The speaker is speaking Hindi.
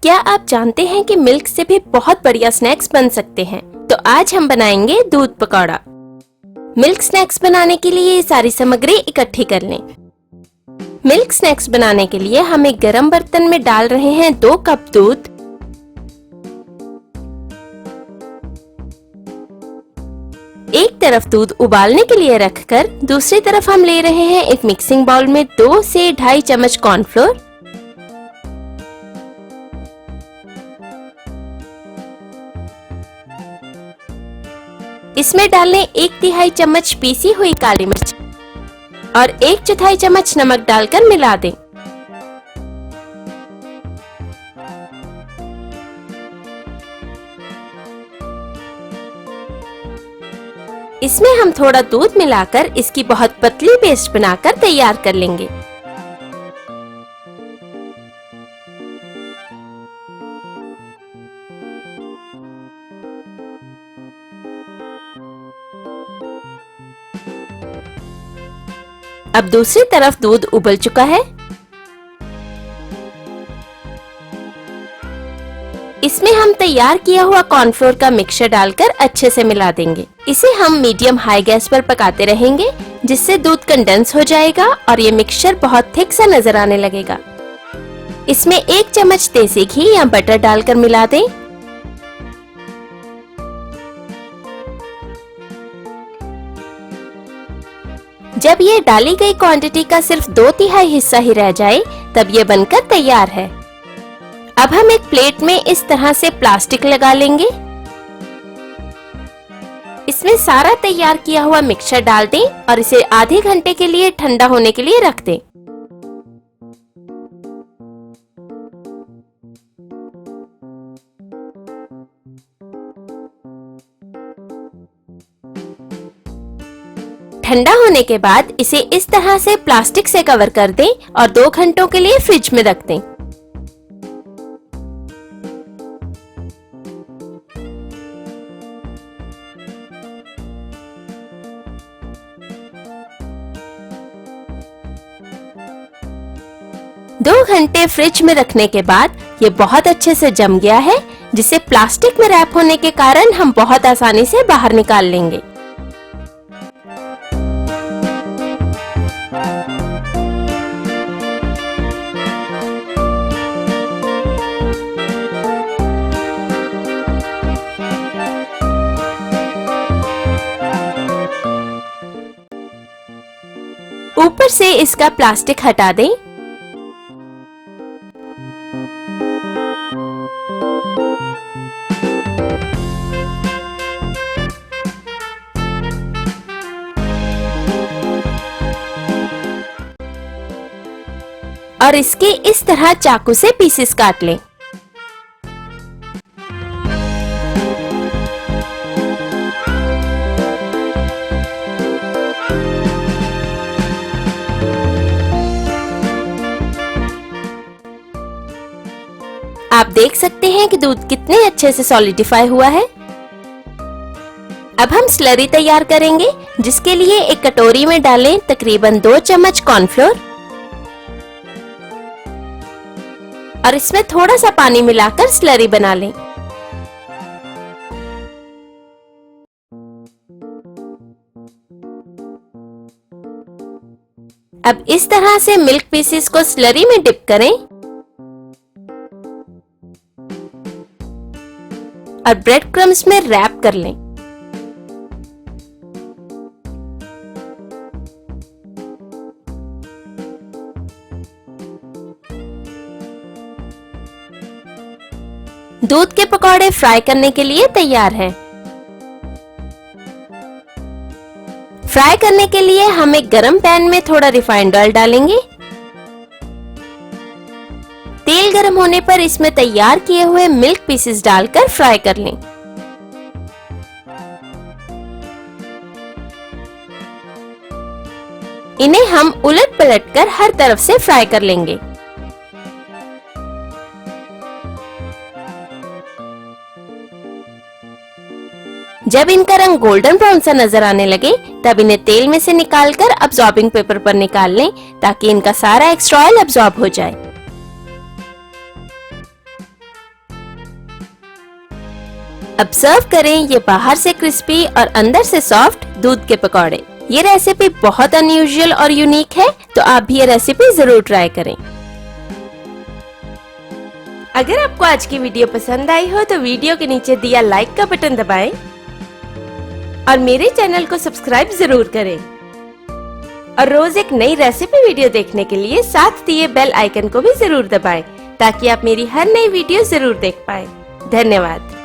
क्या आप जानते हैं कि मिल्क से भी बहुत बढ़िया स्नैक्स बन सकते हैं? तो आज हम बनाएंगे दूध पकौड़ा। मिल्क स्नैक्स बनाने के लिए ये सारी सामग्री इकट्ठी कर लें। मिल्क स्नैक्स बनाने के लिए हम एक गरम बर्तन में डाल रहे हैं 2 कप दूध, एक तरफ दूध उबालने के लिए रखकर दूसरी तरफ हम ले रहे हैं एक मिक्सिंग बाउल में 2 से 2.5 चम्मच कॉर्नफ्लोर, इसमें डालें 1/3 चम्मच पीसी हुई काली मिर्च और 1/4 चम्मच नमक डालकर मिला दें। इसमें हम थोड़ा दूध मिलाकर इसकी बहुत पतली पेस्ट बनाकर तैयार कर लेंगे। अब दूसरी तरफ दूध उबल चुका है। इसमें हम तैयार किया हुआ कॉर्नफ्लोर का मिक्सचर डालकर अच्छे से मिला देंगे। इसे हम मीडियम हाई गैस पर पकाते रहेंगे, जिससे दूध कंडेंस हो जाएगा और ये मिक्सचर बहुत थिक सा नजर आने लगेगा। इसमें 1 चम्मच देसी घी या बटर डालकर मिला दें। जब ये डाली गई क्वांटिटी का सिर्फ 2/3 हिस्सा ही रह जाए, तब ये बनकर तैयार है। अब हम एक प्लेट में इस तरह से प्लास्टिक लगा लेंगे। इसमें सारा तैयार किया हुआ मिक्सचर डाल दें और इसे आधे घंटे के लिए ठंडा होने के लिए रख दें। ठंडा होने के बाद इसे इस तरह से प्लास्टिक से कवर कर दें और 2 घंटों के लिए फ्रिज में रख दें। दो घंटे फ्रिज में रखने के बाद ये बहुत अच्छे से जम गया है, जिसे प्लास्टिक में रैप होने के कारण हम बहुत आसानी से बाहर निकाल लेंगे। ऊपर से इसका प्लास्टिक हटा दें। और इसके इस तरह चाकू से पीसेस काट लें। आप देख सकते हैं कि दूध कितने अच्छे से सॉलिडिफाई हुआ है। अब हम स्लरी तैयार करेंगे, जिसके लिए एक कटोरी में डालें तकरीबन 2 चम्मच कॉर्नफ्लोर और इसमें थोड़ा सा पानी मिलाकर स्लरी बना लें। अब इस तरह से मिल्क पीसेस को स्लरी में डिप करें और ब्रेड क्रम्स में रैप कर लें। दूध के पकौड़े फ्राई करने के लिए तैयार हैं। फ्राई करने के लिए हम एक गरम पैन में थोड़ा रिफाइंड ऑयल डालेंगे। तेल गरम होने पर इसमें तैयार किए हुए मिल्क पीसेस डालकर फ्राई कर लें। इन्हें हम उलट पलट कर हर तरफ से फ्राई कर लेंगे। जब इनका रंग गोल्डन ब्राउन सा नजर आने लगे, तब इन्हें तेल में से निकालकर अब्सॉर्बिंग पेपर पर निकाल लें, ताकि इनका सारा एक्स्ट्रा ऑयल अब्सॉर्ब हो जाए। अब सर्व करें ये बाहर से क्रिस्पी और अंदर से सॉफ्ट दूध के पकौड़े। ये रेसिपी बहुत अनयूजुअल और यूनिक है, तो आप भी ये रेसिपी जरूर ट्राई करें। अगर आपको आज की वीडियो पसंद आई हो तो वीडियो के नीचे दिया लाइक का बटन दबाएं और मेरे चैनल को सब्सक्राइब जरूर करें। और रोज एक नई रेसिपी वीडियो देखने के लिए साथ दिए बेल आइकन को भी जरूर दबाएं ताकि आप मेरी हर नई वीडियो जरूर देख पाएं। धन्यवाद।